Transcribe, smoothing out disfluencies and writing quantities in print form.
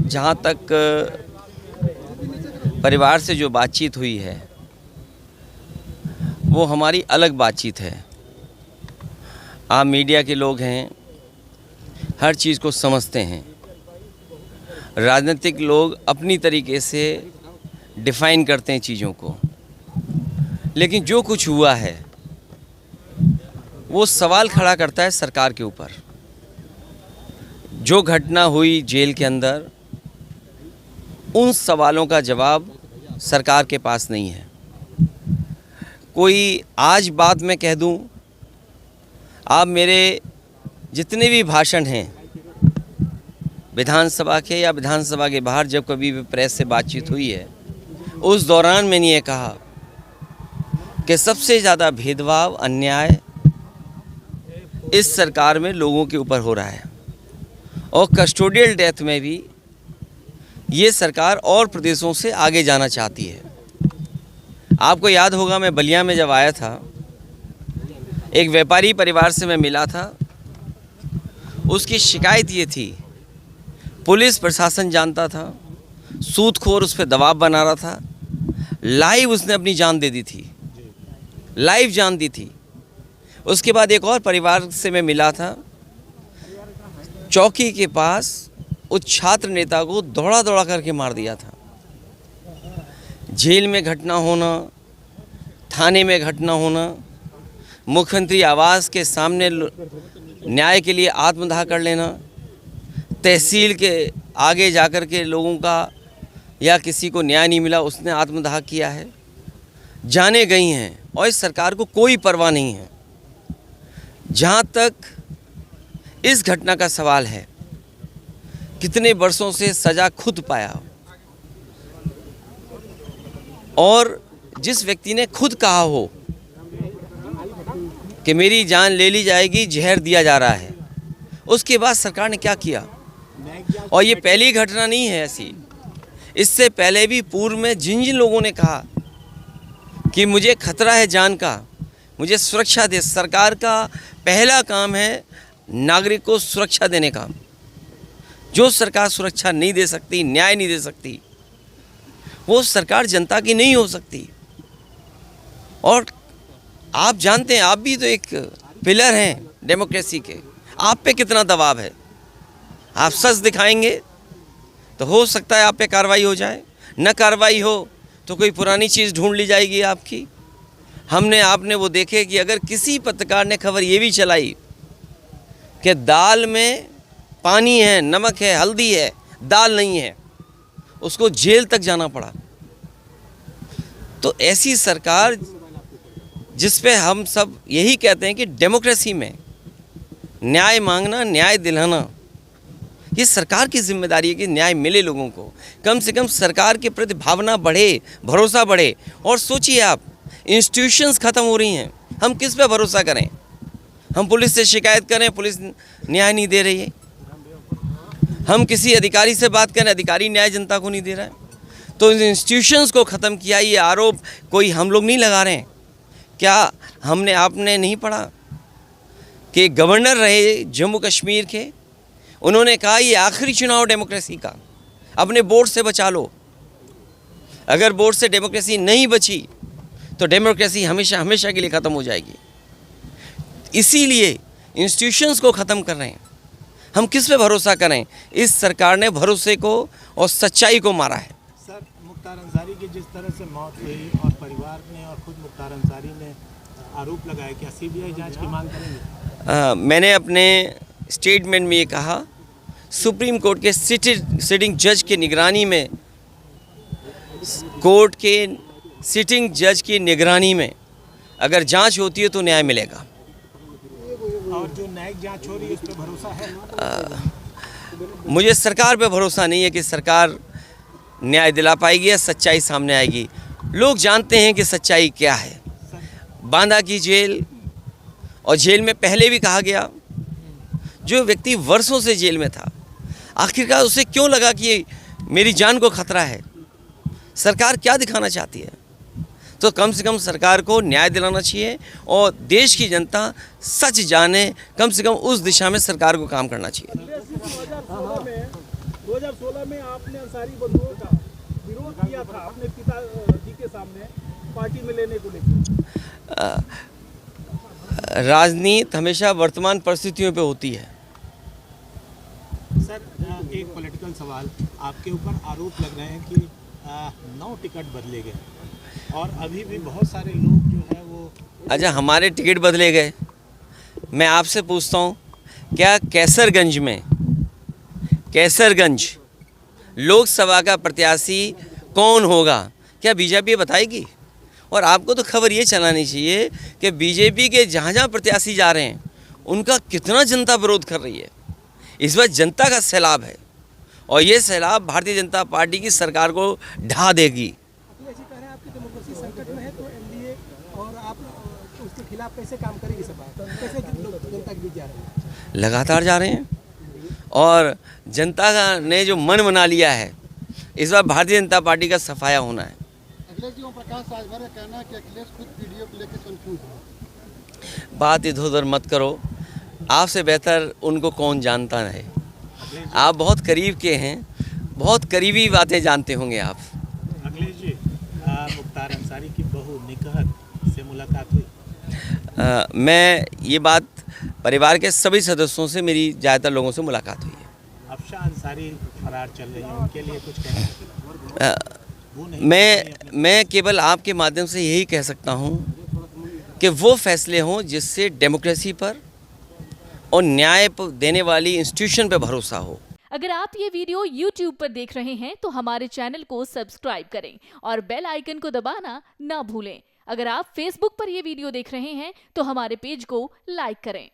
जहाँ तक परिवार से जो बातचीत हुई है वो हमारी अलग बातचीत है। आप मीडिया के लोग हैं, हर चीज़ को समझते हैं। राजनीतिक लोग अपनी तरीके से डिफ़ाइन करते हैं चीज़ों को, लेकिन जो कुछ हुआ है वो सवाल खड़ा करता है सरकार के ऊपर। जो घटना हुई जेल के अंदर, उन सवालों का जवाब सरकार के पास नहीं है। कोई आज बात मैं कह दूं, आप मेरे जितने भी भाषण हैं विधानसभा के या विधानसभा के बाहर, जब कभी भी प्रेस से बातचीत हुई है, उस दौरान मैंने ये कहा कि सबसे ज़्यादा भेदभाव, अन्याय इस सरकार में लोगों के ऊपर हो रहा है। और कस्टोडियल डेथ में भी ये सरकार और प्रदेशों से आगे जाना चाहती है। आपको याद होगा, मैं बलिया में जब आया था, एक व्यापारी परिवार से मैं मिला था। उसकी शिकायत ये थी, पुलिस प्रशासन जानता था, सूदखोर उस पर दबाव बना रहा था। लाइव उसने अपनी जान दे दी थी, लाइव जान दी थी। उसके बाद एक और परिवार से मैं मिला था, चौकी के पास उस छात्र नेता को दौड़ा दौड़ा करके मार दिया था। जेल में घटना होना, थाने में घटना होना, मुख्यमंत्री आवास के सामने न्याय के लिए आत्मदाह कर लेना, तहसील के आगे जाकर के लोगों का या किसी को न्याय नहीं मिला, उसने आत्मदाह किया है। जाने गई हैं और इस सरकार को कोई परवाह नहीं है। जहाँ तक इस घटना का सवाल है, कितने वर्षों से सज़ा खुद पाया, और जिस व्यक्ति ने खुद कहा हो कि मेरी जान ले ली जाएगी, जहर दिया जा रहा है, उसके बाद सरकार ने क्या किया। और ये पहली घटना नहीं है ऐसी। इससे पहले भी पूर्व में जिन जिन लोगों ने कहा कि मुझे खतरा है जान का, मुझे सुरक्षा दे, सरकार का पहला काम है नागरिक को सुरक्षा देने का। जो सरकार सुरक्षा नहीं दे सकती, न्याय नहीं दे सकती, वो सरकार जनता की नहीं हो सकती। और आप जानते हैं, आप भी तो एक पिलर हैं डेमोक्रेसी के, आप पे कितना दबाव है। आप सच दिखाएंगे तो हो सकता है आप पे कार्रवाई हो जाए, न कार्रवाई हो तो कोई पुरानी चीज़ ढूंढ ली जाएगी आपकी। आपने वो देखे कि अगर किसी पत्रकार ने खबर ये भी चलाई कि दाल में पानी है, नमक है, हल्दी है, दाल नहीं है, उसको जेल तक जाना पड़ा। तो ऐसी सरकार, जिस पे हम सब यही कहते हैं कि डेमोक्रेसी में न्याय मांगना, न्याय दिलाना, ये सरकार की जिम्मेदारी है कि न्याय मिले लोगों को। कम से कम सरकार के प्रति भावना बढ़े, भरोसा बढ़े। और सोचिए आप, इंस्टीट्यूशंस ख़त्म हो रही हैं, हम किस पे भरोसा करें। हम पुलिस से शिकायत करें, पुलिस न्याय नहीं दे रही है। हम किसी अधिकारी से बात करें, अधिकारी न्याय जनता को नहीं दे रहा है। तो इन इंस्टीट्यूशंस को ख़त्म किया, ये आरोप कोई हम लोग नहीं लगा रहे हैं। क्या आपने नहीं पढ़ा कि गवर्नर रहे जम्मू कश्मीर के, उन्होंने कहा ये आखिरी चुनाव डेमोक्रेसी का, अपने बोर्ड से बचा लो। अगर बोर्ड से डेमोक्रेसी नहीं बची तो डेमोक्रेसी हमेशा हमेशा के लिए ख़त्म हो जाएगी। इसीलिए इंस्टीट्यूशंस को ख़त्म कर रहे हैं। हम किस पे भरोसा करें। इस सरकार ने भरोसे को और सच्चाई को मारा है। सर, मुख्तार अंसारी की जिस तरह से मौत हुई और परिवार ने और खुद मुख्तार अंसारी ने आरोप लगाया, क्या सीबीआई जांच की मांग करेंगे? मैंने अपने स्टेटमेंट में ये कहा, सुप्रीम कोर्ट के सिटिंग जज की निगरानी में, कोर्ट के सिटिंग जज की निगरानी में अगर जांच होती है तो न्याय मिलेगा। और जो न्यायिक जांच हो रही है उस पर भरोसा है? मुझे सरकार पे भरोसा नहीं है कि सरकार न्याय दिला पाएगी या सच्चाई सामने आएगी। लोग जानते हैं कि सच्चाई क्या है। बांदा की जेल, और जेल में पहले भी कहा गया, जो व्यक्ति वर्षों से जेल में था, आखिरकार उसे क्यों लगा कि मेरी जान को खतरा है। सरकार क्या दिखाना चाहती है। तो कम से कम सरकार को न्याय दिलाना चाहिए और देश की जनता सच जाने, कम से कम उस दिशा में सरकार को काम करना चाहिए। 2016 में आपने अंसारी बंधुओं का विरोध किया था अपने पिताजी के सामने पार्टी में लेने को लेकर। राजनीति हमेशा वर्तमान परिस्थितियों पे होती है। सर एक पॉलिटिकल सवाल, आपके ऊपर आरोप लग रहे हैं कि 9 टिकट बदले गए और अभी भी बहुत सारे लोग जो है वो अच्छा, हमारे टिकट बदले गए। मैं आपसे पूछता हूँ, क्या कैसरगंज लोकसभा का प्रत्याशी कौन होगा, क्या बीजेपी बताएगी? और आपको तो खबर ये चलानी चाहिए कि बीजेपी के जहाँ जहाँ प्रत्याशी जा रहे हैं उनका कितना जनता विरोध कर रही है। इस बार जनता का सैलाब है और ये सैलाब भारतीय जनता पार्टी की सरकार को ढा देगी। अखिलेश जी कह रहे हैं आपकी डेमोक्रेसी संकट में है, तो एनडीए और आप उसके खिलाफ कैसे काम करेगी सरकार, कैसे जनता के बीच जा रहे हैं? लगातार जा रहे हैं और जनता ने जो मन बना लिया है, इस बार भारतीय जनता पार्टी का सफाया होना है। अखिलेश जी, ओम प्रकाश राजभर का कहना है कि अखिलेश खुद वीडियो को लेकर कंफ्यूज है। बात इधर उधर मत करो, आपसे बेहतर उनको कौन जानता है। आप बहुत करीब के हैं, बहुत करीबी बातें जानते होंगे आप। अखिलेश जी, मुख्तार अंसारी की बहू निकहत से मुलाकात हुई? मैं ये बात, परिवार के सभी सदस्यों से, मेरी ज़्यादातर लोगों से मुलाकात हुई है। अफशान अंसारी फरार चल रही है, उनके लिए कुछ कहना? वो नहीं, मैं केवल आपके माध्यम से यही कह सकता हूँ कि वो फैसले हों जिससे डेमोक्रेसी पर और न्याय देने वाली इंस्टीट्यूशन पर भरोसा हो। अगर आप ये वीडियो YouTube पर देख रहे हैं तो हमारे चैनल को सब्सक्राइब करें और बेल आइकन को दबाना ना भूलें। अगर आप Facebook पर ये वीडियो देख रहे हैं तो हमारे पेज को लाइक करें।